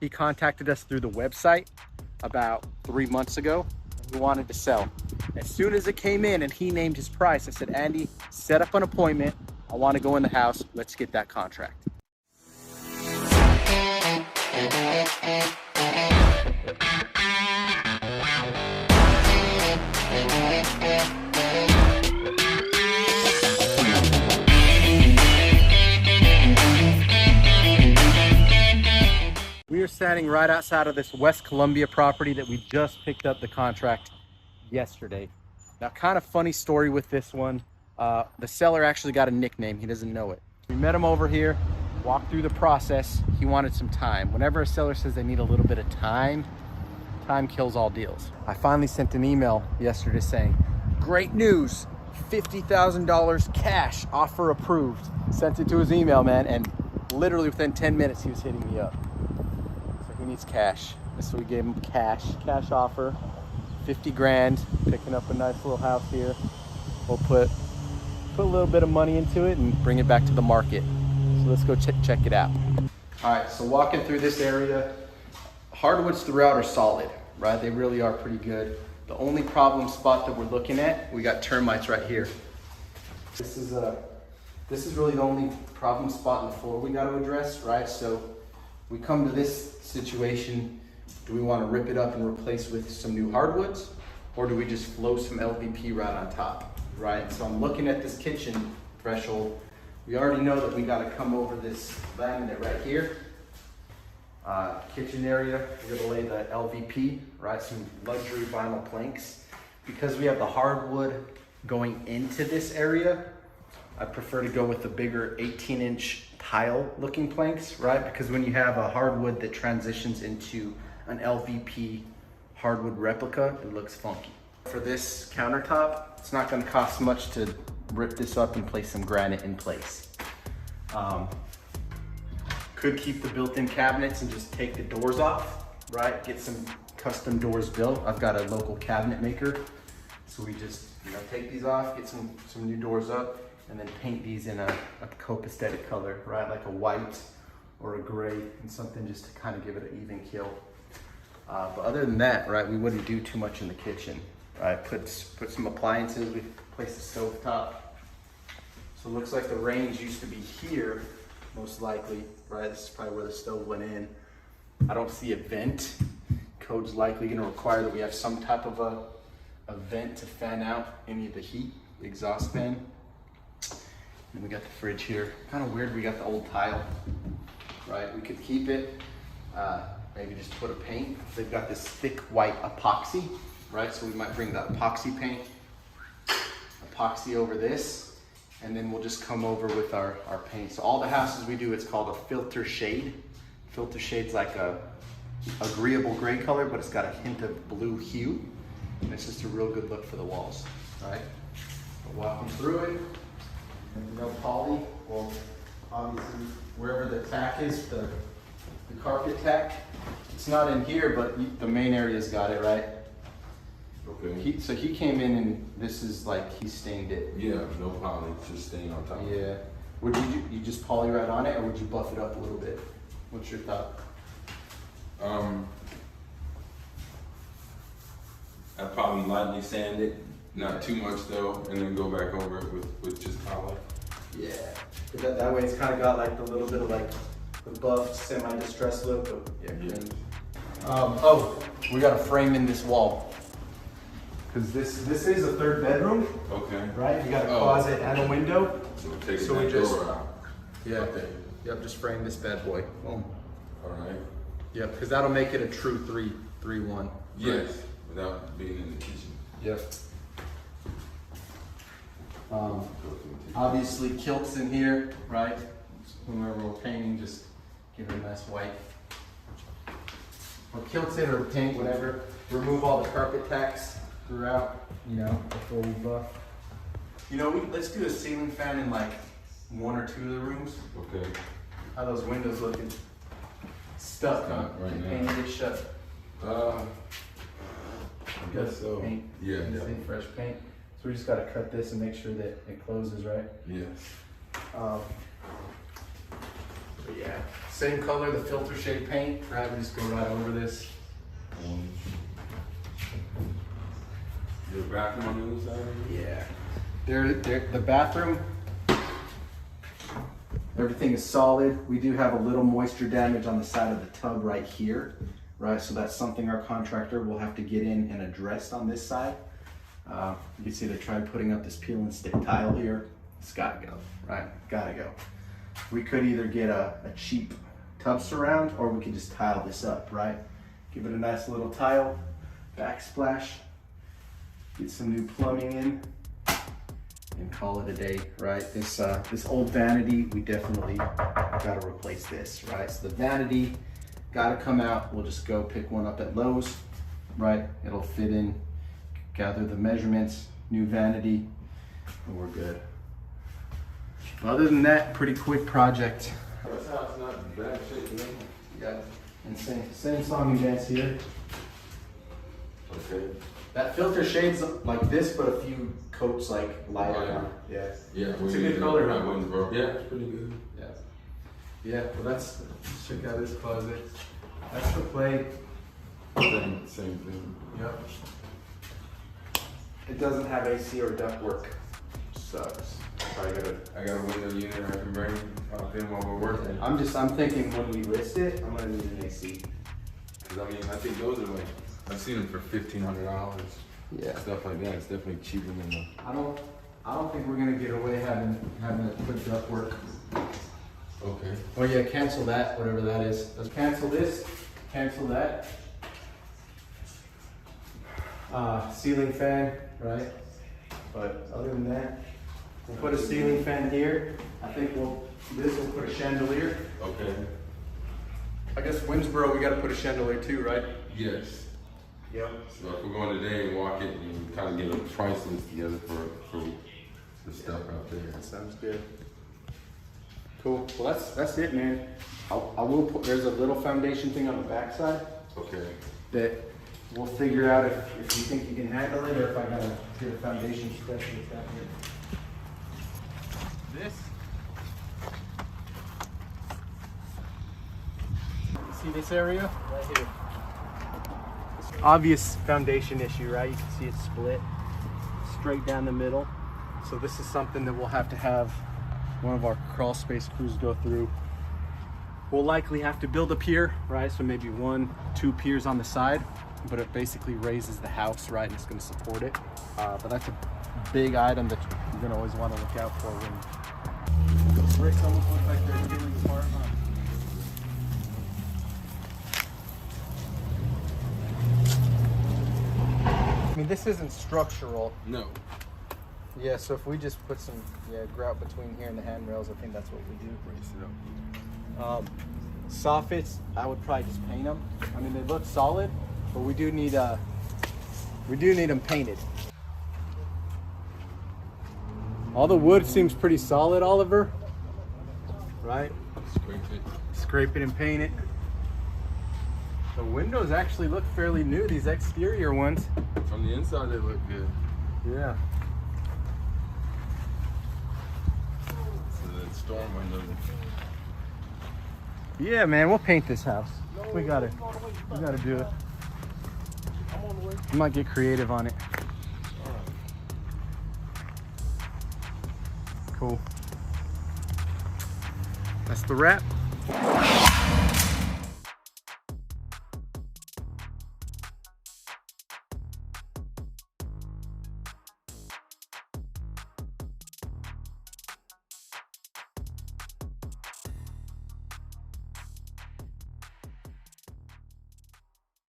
He contacted us through the website about 3 months ago. We wanted to sell. As soon as it came in and he named his price, I said, Andy, set up an appointment. I want to go in the house. Let's get that contract. We are standing right outside of this West Columbia property that we just picked up the contract yesterday. Now, kind of funny story with this one. The seller actually got a nickname. He doesn't know it. We met him over here, walked through the process. He wanted some time. Whenever a seller says they need a little bit of time, time kills all deals. I finally sent an email yesterday saying, great news, $50,000 cash, offer approved. Sent it to his email, man, and literally within 10 minutes, he was hitting me up. So he needs cash. So we gave him cash offer, 50 grand, picking up a nice little house here. We'll put a little bit of money into it and bring it back to the market. So let's go check it out. All right, so walking through this area, hardwoods throughout are solid, right? They really are pretty good. The only problem spot that we're looking at, we got termites right here. This is really the only problem spot in the floor we got to address, right? So we come to this situation, do we want to rip it up and replace with some new hardwoods, or do we just flow some LVP right on top, right? So I'm looking at this kitchen threshold. We already know that we got to come over this laminate right here. Kitchen area, we're gonna lay the LVP, right? Some luxury vinyl planks. Because we have the hardwood going into this area, I prefer to go with the bigger 18-inch tile looking planks, right? Because when you have a hardwood that transitions into an LVP hardwood replica, it looks funky. For this countertop, it's not gonna cost much to rip this up and place some granite in place. Could keep the built-in cabinets and just take the doors off, right? Get some custom doors built. I've got a local cabinet maker. So we just, take these off, get some new doors up, and then paint these in a copacetic color, right? Like a white or a gray, and something just to kind of give it an even kill. But other than that, right, we wouldn't do too much in the kitchen, right? Put some appliances, we place the stove top. So it looks like the range used to be here, most likely, right? This is probably where the stove went in. I don't see a vent. Code's likely gonna require that we have some type of a vent to fan out any of the heat, the exhaust fan. And we got the fridge here. Kind of weird we got the old tile, right? We could keep it, maybe just put a paint. They've got this thick white epoxy, right? So we might bring the epoxy paint, epoxy over this, and then we'll just come over with our paint. So all the houses we do, it's called a filter shade. Filter shade's like a agreeable gray color, but it's got a hint of blue hue. And it's just a real good look for the walls, right? But walking through it, no poly. Well, obviously, wherever the tack is, the carpet tack, it's not in here, but the main area's got it, right? Okay. So he came in and this is like, he stained it. Yeah, no poly, just stain on top. Yeah. Would you just poly right on it, or would you buff it up a little bit? What's your thought? I'd probably lightly sand it, not too much though, and then go back over it with just poly. Yeah. That way it's kind of got like the little bit of like the buff, semi-distressed look. But yeah. Oh, we got a frame in this wall. Because this is a third bedroom. Okay. Right? You got a closet and a window. So we're taking that door out. Yeah. Okay. Yep, just frame this bad boy. Boom. All right. Yep, because that'll make it a true 3-3-1. Yes, without being in the kitchen. Yep. Obviously kilts in here, right? Whenever we're painting, just give it a nice white. Or kilts it or paint, whatever. Remove all the carpet tacks throughout, before we buff. Let's do a ceiling fan in like 1 or 2 of the rooms. Okay. How are those windows looking? Stuck, huh? Right now. Painted it shut. I guess so. Paint. Yeah. Fresh paint. So we just gotta cut this and make sure that it closes, right? Yes. But yeah, Same color, the filter shade paint, right? We just go right over this. The bathroom on the other side? Yeah. The bathroom, everything is solid. We do have a little moisture damage on the side of the tub right here, right? So that's something our contractor will have to get in and address on this side. You can see they tried putting up this peel and stick tile here. It's gotta go, right? Gotta go. We could either get a cheap tub surround, or we could just tile this up, right? Give it a nice little tile, backsplash, get some new plumbing in, and call it a day, right? This old vanity, we definitely gotta replace this, right? So the vanity gotta come out. We'll just go pick one up at Lowe's, right? It'll fit in, gather the measurements, new vanity, and we're good. Other than that, pretty quick project. This house not in bad shape, you know? Yeah, and same song and dance here. Okay. That filter shade's like this, but a few coats like lighter. Lighter. Yeah. Yeah, It's a good color. That one's broke. Yeah, it's pretty good. Yeah. Yeah, well let's check out this closet. That's the play. Same thing. Yep. It doesn't have AC or ductwork. Sucks. I got a window unit I can bring up in while we're working. I'm thinking when we list it, I'm gonna need an AC. Cause I mean, I think those are like, I've seen them for $1,500. Yeah. Stuff like that. It's definitely cheaper than the. I don't think we're gonna get away having to put ductwork. Okay. Oh yeah, cancel that, whatever that is. Let's cancel this, cancel that. Ceiling fan, right? But other than that, we'll put a ceiling fan here. I think we'll put a chandelier. Okay. I guess Winsboro, we gotta put a chandelier too, right? Yes. Yep. So if we're going today and walk it and kind of get a price list together for the stuff out there. That sounds good. Cool. Well, that's it, man. I will put. There's a little foundation thing on the backside Okay. that we'll figure out if you think you can handle it, or if I gotta get a foundation specialist out here. This. See this area right here. Obvious foundation issue, right? You can see it split straight down the middle. So this is something that we'll have to have one of our crawl space crews go through. We'll likely have to build a pier, right? So maybe 1-2 piers on the side, but it basically raises the house, right? And it's gonna support it. But that's a big item that you're gonna always wanna look out for when those bricks almost look like they're peeling apart, huh? I mean, this isn't structural. No. Yeah, so if we just put some grout between here and the handrails, I think that's what we do. Brace it up. Soffits, I would probably just paint them. I mean, they look solid, but we do need them painted. All the wood seems pretty solid, Oliver. Right? Scrape it. Scrape it and paint it. The windows actually look fairly new, these exterior ones. From the inside, they look good. Yeah. So the storm windows. Yeah, man, we'll paint this house. We gotta do it. We might get creative on it. Cool. That's the wrap.